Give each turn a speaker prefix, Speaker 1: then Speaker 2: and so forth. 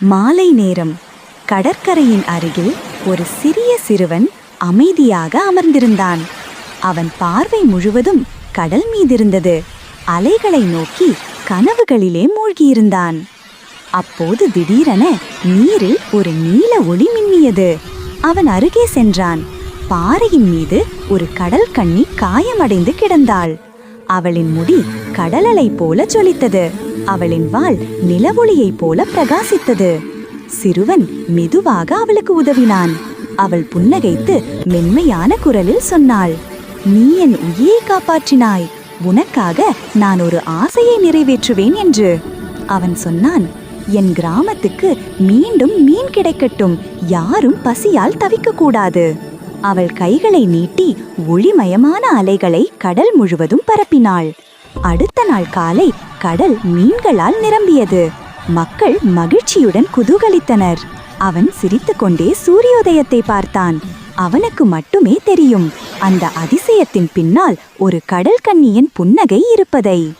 Speaker 1: மாலை நேரம். கடற்கரையின் அருகில் ஒரு சிறிய சிறுவன் அமைதியாக அமர்ந்திருந்தான். அவன் பார்வை முழுவதும் கடல் மீதிருந்தது. அலைகளை நோக்கி கனவுகளிலே மூழ்கியிருந்தான். அப்போது திடீரென நீரில் ஒரு நீல ஒளி மின்னியது. அவன் அருகே சென்றான். பாறையின் மீது ஒரு கடல் கன்னி காயமடைந்து கிடந்தாள். அவளின் முடி கடலலை போல ஜொலித்தது. அவளின் வாள் நிலவொளியைப் போல பிரகாசித்தது. சிறுவன் மெதுவாக அவளுக்கு உதவினான். அவள் புன்னகைத்து மென்மையான குரலில் சொன்னாள், "நீ என் உயிரை காப்பாற்றினாய். உனக்காக நான் ஒரு ஆசையை நிறைவேற்றுவேன்" என்று. அவன் சொன்னான், "என் கிராமத்துக்கு மீண்டும் மீன் கிடைக்கட்டும். யாரும் பசியால் தவிக்கக்கூடாது." அவள் கைகளை நீட்டி ஒளிமயமான அலைகளை கடல் முழுவதும் பரப்பினாள். அடுத்த நாள் காலை கடல் மீன்களால் நிரம்பியது. மக்கள் மகிழ்ச்சியுடன் குதூகலித்தனர். அவன் சிரித்துக்கொண்டே சூரியோதயத்தை பார்த்தான். அவனுக்கு மட்டுமே தெரியும், அந்த அதிசயத்தின் பின்னால் ஒரு கடல் கன்னியின் புன்னகை இருப்பதை.